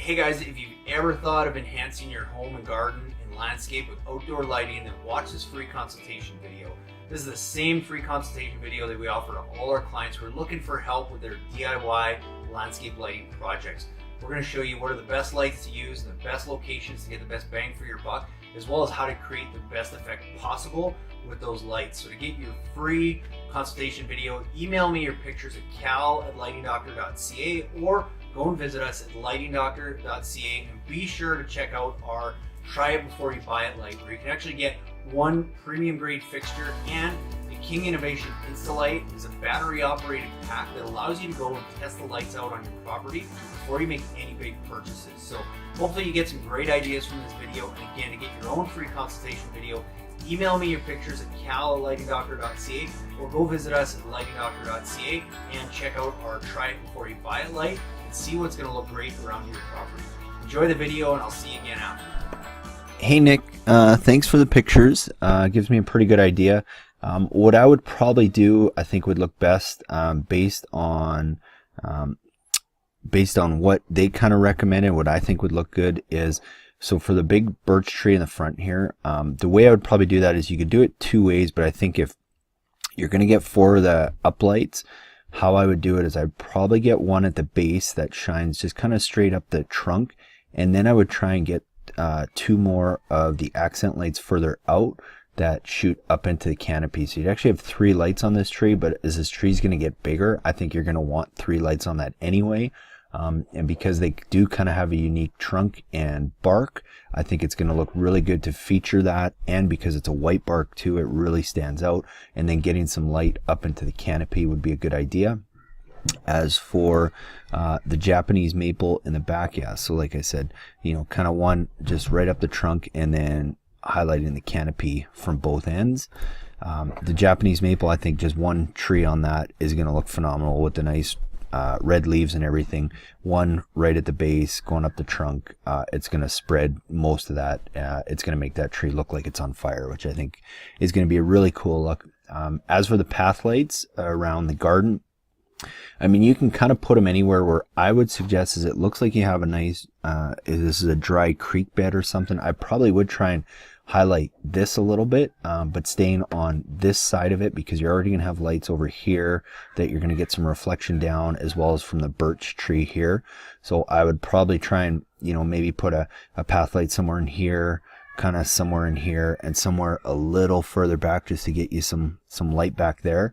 Hey guys, if you've ever thought of enhancing your home and garden and landscape with outdoor lighting, then watch this free consultation video. This is the same free consultation video that we offer to all our clients who are looking for help with their DIY landscape lighting projects. We're going to show you what are the best lights to use and the best locations to get the best bang for your buck, as well as how to create the best effect possible with those lights. So to get your free consultation video, email me your pictures at cal@lightingdoctor.ca or go and visit us at lightingdoctor.ca, and be sure to check out our try it before you buy it light, where you can actually get one premium grade fixture, and the King Innovation Insta-Light is a battery operated pack that allows you to go and test the lights out on your property before you make any big purchases. So hopefully you get some great ideas from this video, and again, to get your own free consultation video, email me your pictures at cal@lightingdoctor.ca or go visit us at lightingdoctor.ca and check out our try it before you buy it light and see what's going to look great around your property. Enjoy the video, and I'll see you again after. Hey Nick, thanks for the pictures. Gives me a pretty good idea. What I would probably do, I think would look best based on what they kind of recommended, what I think would look good is, so for the big birch tree in the front here, the way I would probably do that is you could do it two ways, but I think if you're going to get four of the uplights, how I would do it is I'd probably get one at the base that shines just kind of straight up the trunk, and then I would try and get two more of the accent lights further out that shoot up into the canopy. So you'd actually have three lights on this tree, but as this tree is going to get bigger, I think you're going to want three lights on that anyway. And because they do kind of have a unique trunk and bark, I think it's going to look really good to feature that. And because it's a white bark too, it really stands out. And then getting some light up into the canopy would be a good idea. As for the Japanese maple in the back, yeah, so like I said, you know, kind of one just right up the trunk and then highlighting the canopy from both ends. The Japanese maple, I think just one tree on that is going to look phenomenal with the nice red leaves and everything. One right at the base going up the trunk, it's going to spread most of that. It's going to make that tree look like it's on fire, which I think is going to be a really cool look. As for the path lights around the garden, I mean, you can kind of put them anywhere. Where I would suggest is it looks like you have a nice, this is a dry creek bed or something. I probably would try and highlight this a little bit, but staying on this side of it, because you're already going to have lights over here that you're going to get some reflection down, as well as from the birch tree here. So I would probably try and, you know, maybe put a path light somewhere in here, kind of somewhere in here, and somewhere a little further back, just to get you some light back there.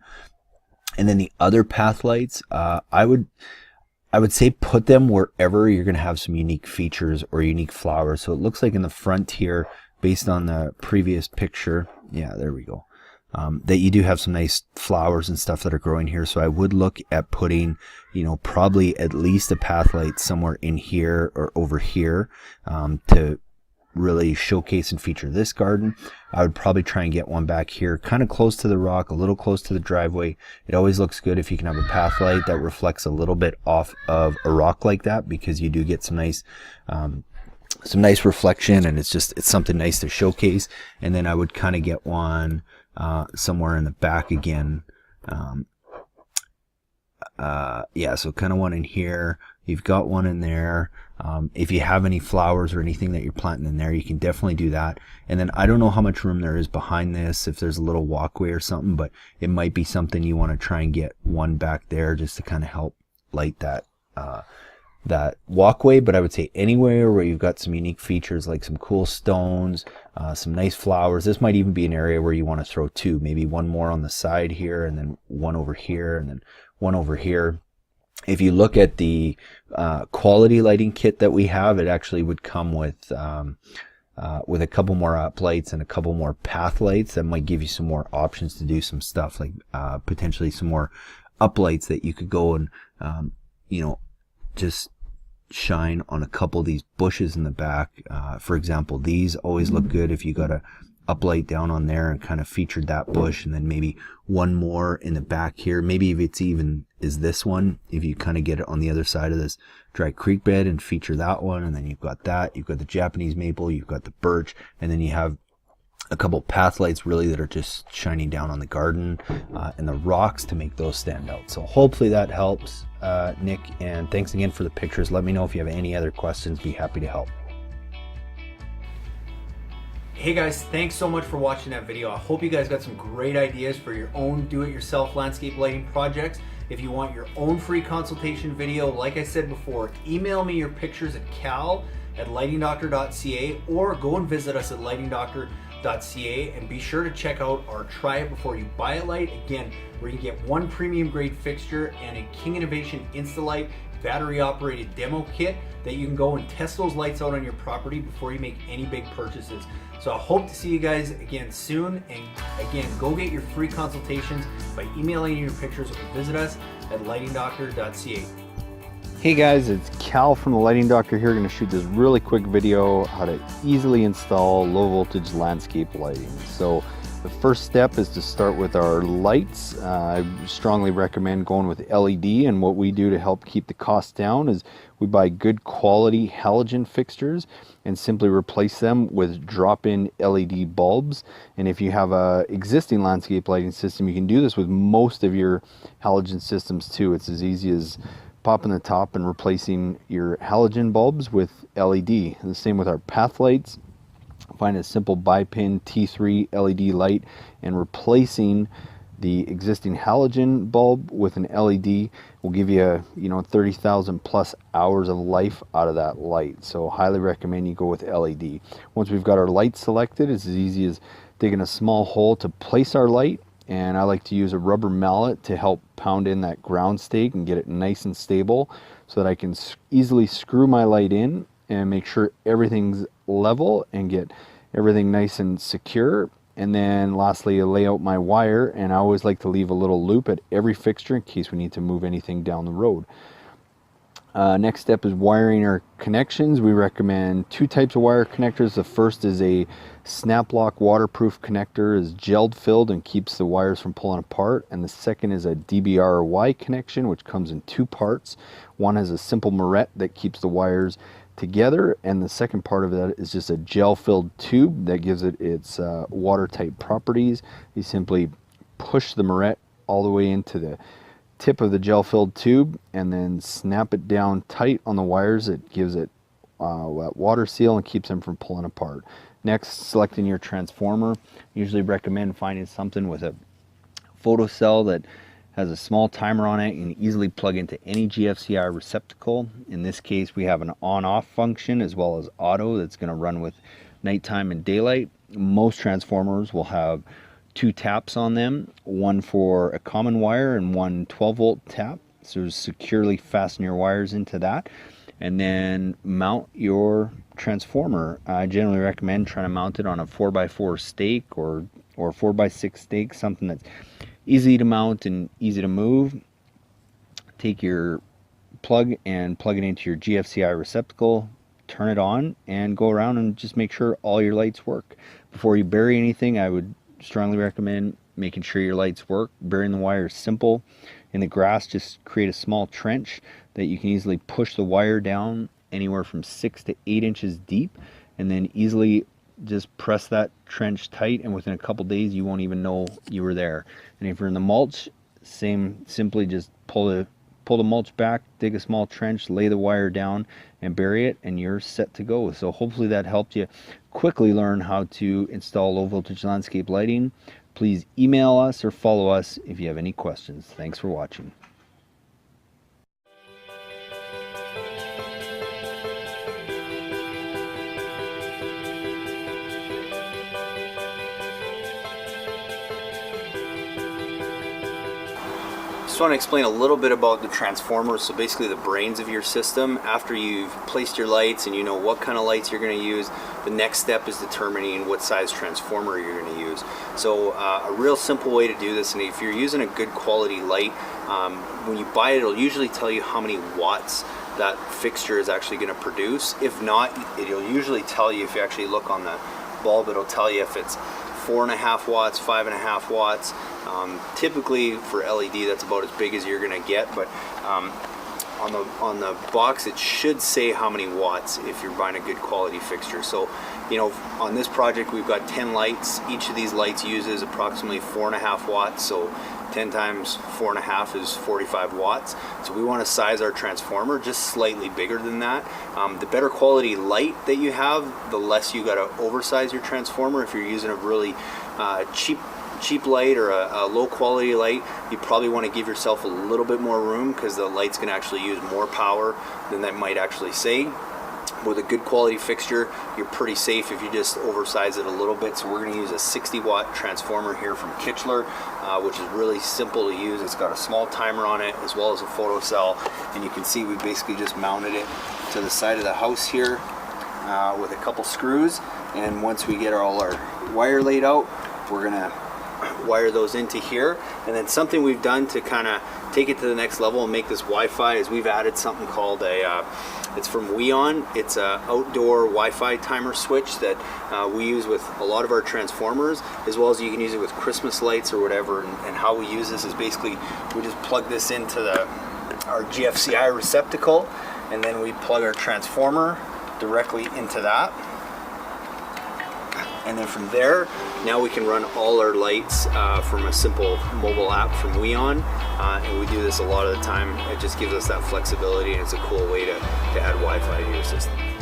And then the other path lights, I would say put them wherever you're going to have some unique features or unique flowers. So it looks like in the front here, based on the previous picture, yeah, there we go, that you do have some nice flowers and stuff that are growing here. So I would look at putting, you know, probably at least a path light somewhere in here or over here to really showcase and feature this garden. I would probably try and get one back here, kind of close to the rock, a little close to the driveway. It always looks good if you can have a path light that reflects a little bit off of a rock like that, because you do get some nice reflection, and it's something nice to showcase. And then I would kind of get one somewhere in the back again. Yeah, so kind of one in here. You've got one in there. If you have any flowers or anything that you're planting in there, you can definitely do that. And then I don't know how much room there is behind this, if there's a little walkway or something, but it might be something you want to try and get one back there just to kind of help light that walkway. But I would say anywhere where you've got some unique features, like some cool stones, some nice flowers. This might even be an area where you want to throw two, maybe one more on the side here, and then one over here, and then one over here. If you look at the quality lighting kit that we have, it actually would come with a couple more uplights and a couple more path lights that might give you some more options to do some stuff, like potentially some more uplights that you could go and you know, just shine on a couple of these bushes in the back. For example, these always look good if you got a uplight down on there and kind of featured that bush, and then maybe one more in the back here. Maybe if it's even is this one, if you kind of get it on the other side of this dry creek bed and feature that one, and then you've got that, you've got the Japanese maple, you've got the birch, and then you have a couple path lights really that are just shining down on the garden and the rocks to make those stand out. So hopefully that helps, Nick, and thanks again for the pictures. Let me know if you have any other questions. Be happy to help. Hey guys, thanks so much for watching that video. I hope you guys got some great ideas for your own do-it-yourself landscape lighting projects. If you want your own free consultation video, like I said before, email me your pictures at cal@lightingdoctor.ca or go and visit us at lightingdoctor.ca, and be sure to check out our try it before you buy it light, again, where you can get one premium grade fixture and a King Innovation Instalight battery operated demo kit that you can go and test those lights out on your property before you make any big purchases. So I hope to see you guys again soon, and again, go get your free consultations by emailing your pictures or visit us at lightingdoctor.ca. Hey guys, it's Cal from the Lighting Doctor here, going to shoot this really quick video how to easily install low voltage landscape lighting. So the first step is to start with our lights. I strongly recommend going with LED, and what we do to help keep the cost down is we buy good quality halogen fixtures and simply replace them with drop-in LED bulbs. And if you have a existing landscape lighting system, you can do this with most of your halogen systems too. It's as easy as popping the top and replacing your halogen bulbs with LED. And the same with our path lights. Find a simple bi-pin T3 LED light and replacing the existing halogen bulb with an LED will give you 30,000 plus hours of life out of that light. So highly recommend you go with LED. Once we've got our light selected, it's as easy as digging a small hole to place our light, and I like to use a rubber mallet to help pound in that ground stake and get it nice and stable so that I can easily screw my light in and make sure everything's level and get everything nice and secure. And then lastly, I lay out my wire, and I always like to leave a little loop at every fixture in case we need to move anything down the road. Next step is wiring our connections. We recommend two types of wire connectors. The first is a snap lock waterproof connector, is gelled filled and keeps the wires from pulling apart. And the second is a DBRY connection, which comes in two parts. One has a simple moret that keeps the wires together, and the second part of that is just a gel filled tube that gives it its watertight properties. You simply push the moret all the way into the tip of the gel filled tube and then snap it down tight on the wires. It gives it that water seal and keeps them from pulling apart. Next, selecting your transformer. Usually recommend finding something with a photocell that has a small timer on it and easily plug into any GFCI receptacle. In this case, we have an on-off function as well as auto that's going to run with nighttime and daylight. Most transformers will have two taps on them, one for a common wire and one 12-volt tap. So securely fasten your wires into that and then mount your transformer. I generally recommend trying to mount it on a 4x4 stake or 4x6 stake, something that's easy to mount and easy to move. Take your plug and plug it into your GFCI receptacle, turn it on, and go around and just make sure all your lights work. Before you bury anything, I would strongly recommend making sure your lights work. Burying the wire is simple. In the grass, just create a small trench that you can easily push the wire down anywhere from 6 to 8 inches deep, and then easily just press that trench tight, and within a couple days you won't even know you were there. And if you're in the mulch, simply just pull the mulch back, dig a small trench, lay the wire down and bury it, and you're set to go. So hopefully that helped you quickly learn how to install low voltage landscape lighting. Please email us or follow us if you have any questions. Thanks for watching. Just want to explain a little bit about the transformers. So basically the brains of your system. After you've placed your lights and you know what kind of lights you're going to use, the next step is determining what size transformer you're going to use. So a real simple way to do this, and if you're using a good quality light, when you buy it, it'll usually tell you how many watts that fixture is actually going to produce. If not, it'll usually tell you, if you actually look on the bulb, it'll tell you if it's 4.5 watts, 5.5 watts. Typically for LED, that's about as big as you're going to get, but on the box it should say how many watts if you're buying a good quality fixture. So, you know, on this project we've got 10 lights. Each of these lights uses approximately 4.5 watts. So 10 times 4.5 is 45 watts. So we want to size our transformer just slightly bigger than that. The better quality light that you have, the less you got to oversize your transformer. If you're using a really cheap light or a low quality light, you probably want to give yourself a little bit more room because the light's going to actually use more power than that might actually say. With a good quality fixture, you're pretty safe if you just oversize it a little bit. So we're going to use a 60 watt transformer here from Kichler, which is really simple to use. It's got a small timer on it as well as a photo cell, and you can see we basically just mounted it to the side of the house here with a couple screws. And once we get all our wire laid out, we're going to wire those into here. And then something we've done to kind of take it to the next level and make this Wi-Fi is we've added something called it's from Weon. It's a outdoor Wi-Fi timer switch that we use with a lot of our transformers, as well as you can use it with Christmas lights or whatever. And how we use this is basically we just plug this into our GFCI receptacle, and then we plug our transformer directly into that. And then from there, now we can run all our lights from a simple mobile app from Weon. And we do this a lot of the time. It just gives us that flexibility, and it's a cool way to add Wi-Fi to your system.